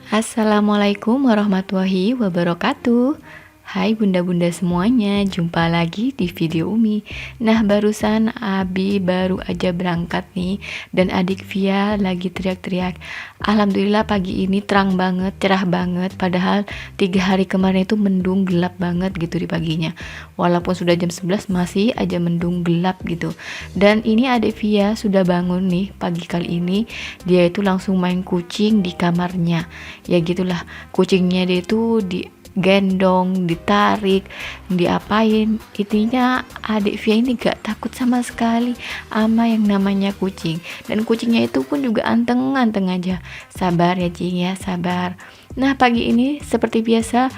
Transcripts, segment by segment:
Assalamualaikum warahmatullahi wabarakatuh. Hai bunda-bunda semuanya, jumpa lagi di video Umi. Nah, barusan Abi baru aja berangkat nih, dan adik Via lagi teriak-teriak. Alhamdulillah pagi ini terang banget, cerah banget. Padahal 3 hari kemarin itu mendung gelap banget gitu di paginya. Walaupun sudah jam 11 masih aja mendung gelap gitu. Dan ini adik Via sudah bangun nih pagi kali ini. Dia itu langsung main kucing di kamarnya. Ya gitulah, kucingnya dia itu digendong, ditarik, diapain. Intinya adik Via ini gak takut sama sekali sama yang namanya kucing. Dan kucingnya itu pun juga anteng-anteng aja. Sabar ya Cing ya, sabar. Nah, pagi ini seperti biasa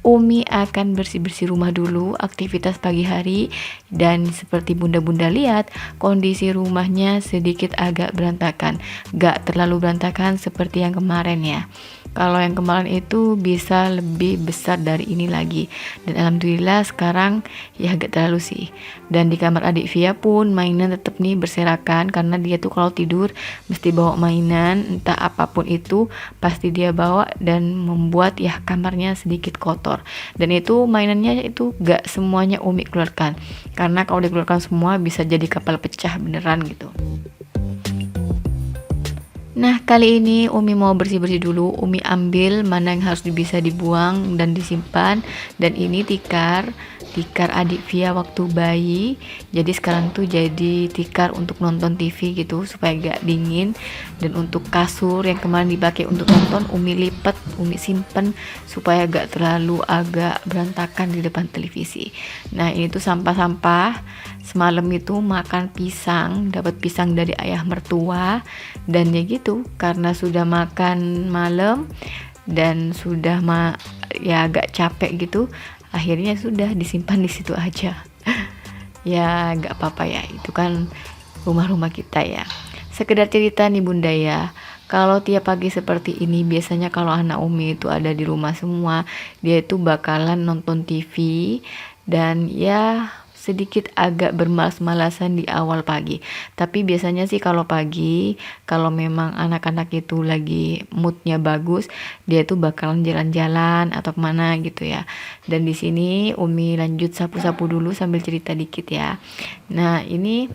Umi akan bersih-bersih rumah dulu, aktivitas pagi hari. Dan seperti bunda-bunda lihat, kondisi rumahnya sedikit agak berantakan. Gak terlalu berantakan seperti yang kemarin ya. Kalau yang kemarin itu bisa lebih besar dari ini lagi. Dan alhamdulillah sekarang ya agak terlalu sih. Dan di kamar adik Via pun mainan tetap nih berserakan. Karena dia tuh kalau tidur mesti bawa mainan, entah apapun itu pasti dia bawa. Dan membuat ya kamarnya sedikit kotor. Dan itu mainannya itu gak semuanya Umi keluarkan. Karena kalau dikeluarkan semua bisa jadi kapal pecah beneran gitu. Nah, kali ini Umi mau bersih-bersih dulu. Umi ambil mana yang harus bisa dibuang dan disimpan. Dan ini tikar adik Via waktu bayi. Jadi sekarang tuh jadi tikar untuk nonton TV gitu supaya gak dingin. Dan untuk kasur yang kemarin dipakai untuk nonton, Umi lipat, Umi simpen supaya gak terlalu agak berantakan di depan televisi. Nah, ini tuh sampah-sampah. Semalam itu makan pisang, dapat pisang dari ayah mertua. Dan ya gitu, karena sudah makan malam dan sudah ya agak capek gitu, akhirnya sudah disimpan di situ aja. Ya gak apa-apa ya, itu kan rumah-rumah kita ya. Sekedar cerita nih bunda ya. Kalau tiap pagi seperti ini, biasanya kalau anak Umi itu ada di rumah semua, dia itu bakalan nonton TV. Dan ya sedikit agak bermalas-malasan di awal pagi. Tapi biasanya sih kalau pagi, kalau memang anak-anak itu lagi moodnya bagus, dia tuh bakalan jalan-jalan atau kemana gitu ya. Dan di sini Umi lanjut sapu-sapu dulu sambil cerita dikit ya. Nah, ini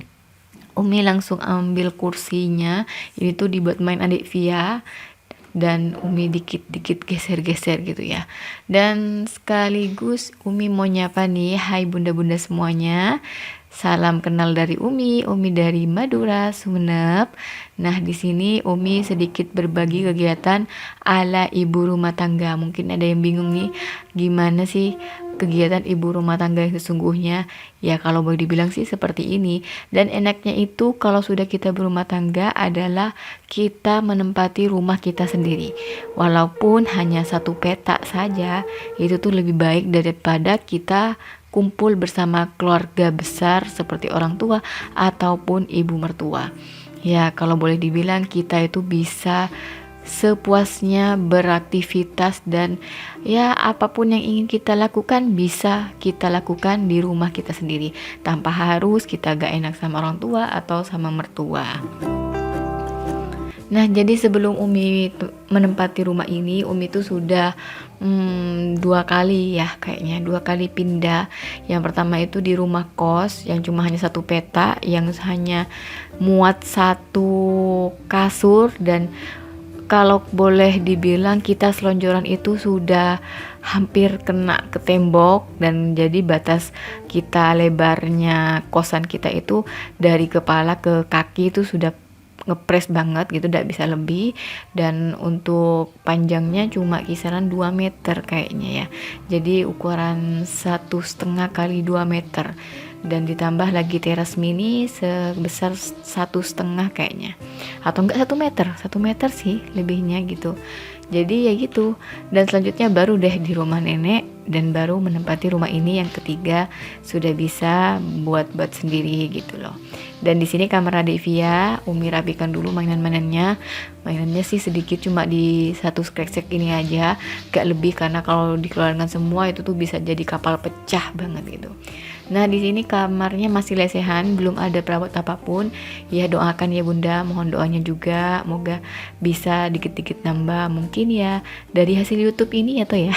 Umi langsung ambil kursinya. Ini tuh dibuat main adik Via. Dan Umi dikit-dikit geser-geser gitu ya. Dan sekaligus Umi mau nyapa nih, hai bunda-bunda semuanya. Salam kenal dari Umi dari Madura, Sumeneb. Nah, di sini Umi sedikit berbagi kegiatan ala ibu rumah tangga. Mungkin ada yang bingung nih, gimana sih kegiatan ibu rumah tangga yang sesungguhnya? Ya kalau boleh dibilang sih seperti ini. Dan enaknya itu kalau sudah kita berumah tangga adalah kita menempati rumah kita sendiri. Walaupun hanya satu petak saja, itu tuh lebih baik daripada kita kumpul bersama keluarga besar seperti orang tua ataupun ibu mertua. Ya kalau boleh dibilang kita itu bisa sepuasnya beraktivitas dan ya apapun yang ingin kita lakukan bisa kita lakukan di rumah kita sendiri tanpa harus kita gak enak sama orang tua atau sama mertua. Nah, jadi sebelum Umi menempati rumah ini, Umi tuh sudah 2 kali ya kayaknya 2 kali pindah. Yang pertama itu di rumah kos yang cuma hanya satu petak, yang hanya muat satu kasur. Dan kalau boleh dibilang kita selonjoran itu sudah hampir kena ke tembok. Dan jadi batas kita lebarnya kosan kita itu dari kepala ke kaki itu sudah ngepres banget gitu, tidak bisa lebih. Dan untuk panjangnya cuma kisaran 2 meter kayaknya ya. Jadi ukuran 1,5 kali 2 meter. Dan ditambah lagi teras mini sebesar 1,5 kayaknya, atau enggak 1 meter sih lebihnya gitu. Jadi ya gitu. Dan selanjutnya baru deh di rumah nenek, dan baru menempati rumah ini yang ketiga, sudah bisa buat sendiri gitu loh. Dan di sini kamar adik Via, Umi rapikan dulu mainannya sih sedikit, cuma di satu skreksek ini aja, gak lebih, karena kalau dikeluarkan semua itu tuh bisa jadi kapal pecah banget gitu. Nah, di sini kamarnya masih lesehan, belum ada perawat apapun. Ya doakan ya Bunda, mohon doanya juga, moga bisa dikit-dikit nambah. Mungkin ya dari hasil YouTube ini atau ya.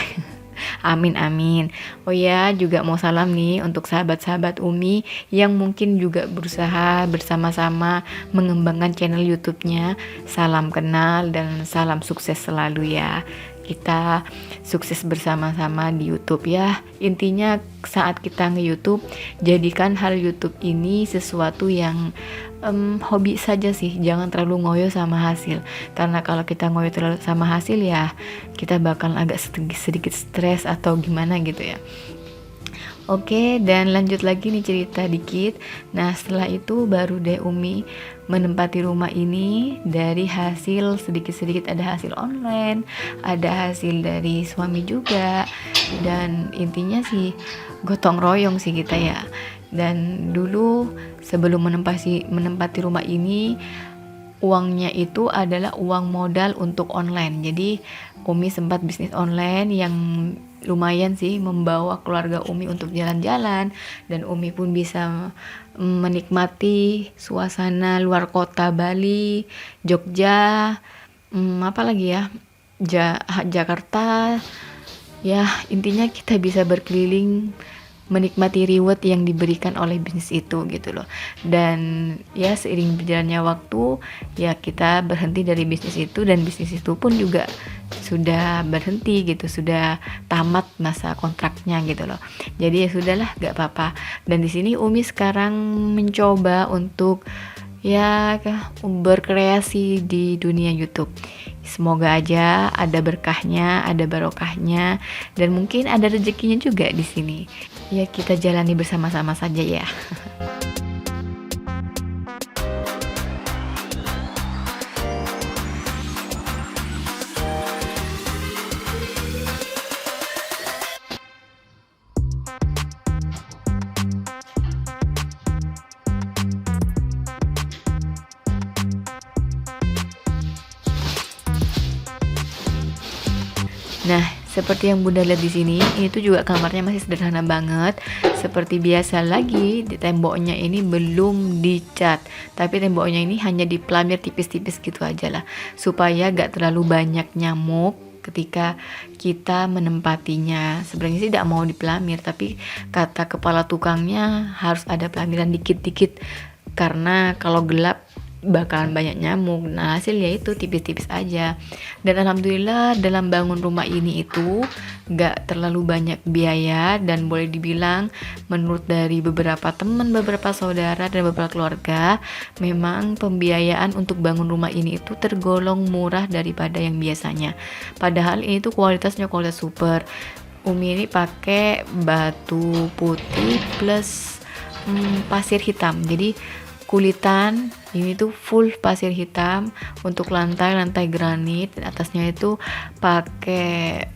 Amin amin. Oh ya, juga mau salam nih untuk sahabat-sahabat Umi yang mungkin juga berusaha bersama-sama mengembangkan channel YouTube-nya. Salam kenal dan salam sukses selalu ya. Kita sukses bersama-sama di YouTube ya. Intinya saat kita nge-YouTube, jadikan hal YouTube ini sesuatu yang hobi saja sih, jangan terlalu ngoyo sama hasil. Karena kalau kita ngoyo terlalu sama hasil ya, kita bakal agak sedikit stres atau gimana gitu ya. Oke, dan lanjut lagi nih cerita dikit. Nah, setelah itu baru deh Umi menempati rumah ini dari hasil sedikit-sedikit, ada hasil online, ada hasil dari suami juga. Dan intinya sih gotong royong sih kita ya. Dan dulu sebelum menempati rumah ini, uangnya itu adalah uang modal untuk online. Jadi Umi sempat bisnis online yang lumayan sih membawa keluarga Umi untuk jalan-jalan, dan Umi pun bisa menikmati suasana luar kota Bali, Jogja, apa lagi ya, Jakarta. Ya intinya kita bisa berkeliling menikmati reward yang diberikan oleh bisnis itu gitu loh. Dan ya seiring berjalannya waktu ya kita berhenti dari bisnis itu, dan bisnis itu pun juga sudah berhenti gitu, sudah tamat masa kontraknya gitu loh. Jadi ya sudahlah, gak apa-apa. Dan di sini Umi sekarang mencoba untuk ya berkreasi di dunia YouTube. Semoga aja ada berkahnya, ada barokahnya, dan mungkin ada rezekinya juga di sini. Ya kita jalani bersama-sama saja ya. Nah, seperti yang Bunda lihat di sini, ini tuh juga kamarnya masih sederhana banget. Seperti biasa lagi, di temboknya ini belum dicat, tapi temboknya ini hanya dipelamir tipis-tipis gitu aja lah, supaya gak terlalu banyak nyamuk ketika kita menempatinya. Sebenarnya sih tidak mau dipelamir, tapi kata kepala tukangnya harus ada pelamiran dikit-dikit, karena kalau gelap bakalan banyak nyamuk. Nah hasilnya itu tipis-tipis aja. Dan alhamdulillah dalam bangun rumah ini itu gak terlalu banyak biaya, dan boleh dibilang menurut dari beberapa teman, beberapa saudara, dan beberapa keluarga, memang pembiayaan untuk bangun rumah ini itu tergolong murah daripada yang biasanya. Padahal ini tuh kualitasnya kualitas super. Umi ini pakai batu putih plus pasir hitam, jadi kulitan ini tuh full pasir hitam untuk lantai granit, dan atasnya itu pakai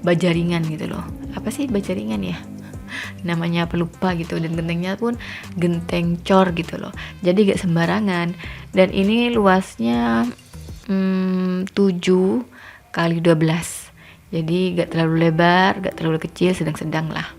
baja ringan gitu loh. Apa sih baja ringan ya namanya, pelupa gitu. Dan gentengnya pun genteng cor gitu loh, jadi gak sembarangan. Dan ini luasnya 7 kali 12, jadi gak terlalu lebar, gak terlalu kecil, sedang-sedang lah.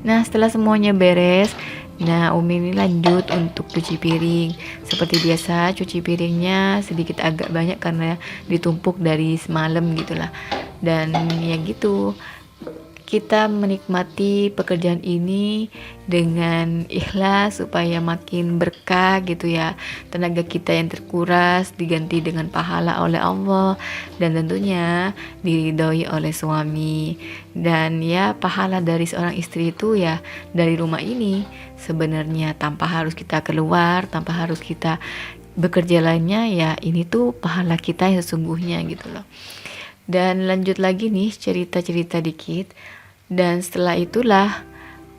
Nah setelah semuanya beres, nah Umi ini lanjut untuk cuci piring. Seperti biasa cuci piringnya sedikit agak banyak karena ditumpuk dari semalam gitulah. Dan ya gitu, kita menikmati pekerjaan ini dengan ikhlas supaya makin berkah gitu ya. Tenaga kita yang terkuras diganti dengan pahala oleh Allah, dan tentunya diridhoi oleh suami. Dan ya pahala dari seorang istri itu ya dari rumah ini sebenarnya, tanpa harus kita keluar, tanpa harus kita bekerja lainnya, ya ini tuh pahala kita yang sesungguhnya gitu loh. Dan lanjut lagi nih cerita-cerita dikit. Dan setelah itulah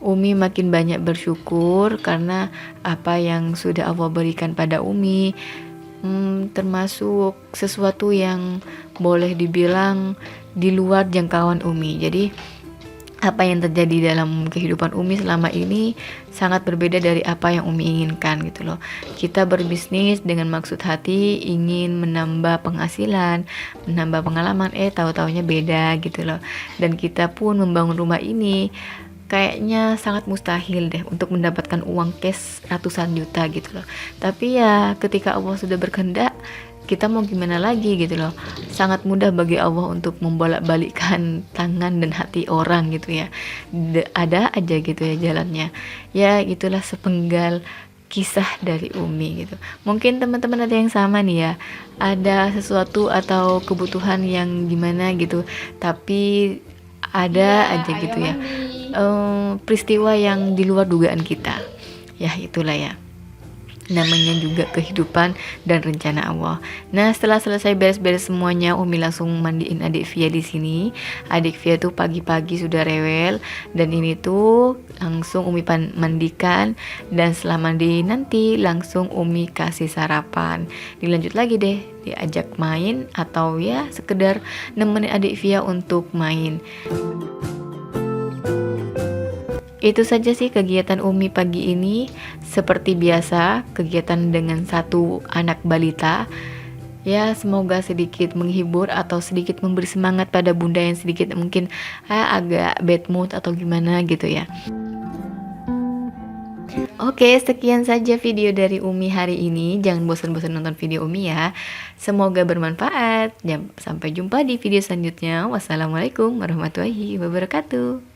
Umi makin banyak bersyukur karena apa yang sudah Allah berikan pada Umi, termasuk sesuatu yang boleh dibilang di luar jangkauan Umi. Jadi apa yang terjadi dalam kehidupan Umi selama ini sangat berbeda dari apa yang Umi inginkan gitu loh. Kita berbisnis dengan maksud hati ingin menambah penghasilan, menambah pengalaman, tahu-taunya beda gitu loh. Dan kita pun membangun rumah ini kayaknya sangat mustahil deh untuk mendapatkan uang cash ratusan juta gitu loh. Tapi ya ketika Allah sudah berkehendak, kita mau gimana lagi gitu loh. Sangat mudah bagi Allah untuk membolak-balikkan tangan dan hati orang gitu ya. Ada aja gitu ya jalannya. Ya itulah sepenggal kisah dari Umi gitu. Mungkin teman-teman ada yang sama nih ya. Ada sesuatu atau kebutuhan yang gimana gitu. Tapi ada aja gitu ya. Peristiwa yang di luar dugaan kita. Ya itulah ya. Namanya juga kehidupan dan rencana Allah. Nah, setelah selesai beres-beres semuanya, Umi langsung mandiin adik Via di sini. Adik Via tuh pagi-pagi sudah rewel dan ini tuh langsung Umi mandikan, dan setelah mandi nanti langsung Umi kasih sarapan. Dilanjut lagi deh, diajak main atau ya sekedar nemenin adik Via untuk main. Itu saja sih kegiatan Umi pagi ini. Seperti biasa, kegiatan dengan satu anak balita. Ya, semoga sedikit menghibur atau sedikit memberi semangat pada bunda yang sedikit mungkin agak bad mood atau gimana gitu ya. Oke, sekian saja video dari Umi hari ini. Jangan bosan-bosan nonton video Umi ya. Semoga bermanfaat. Sampai jumpa di video selanjutnya. Wassalamualaikum warahmatullahi wabarakatuh.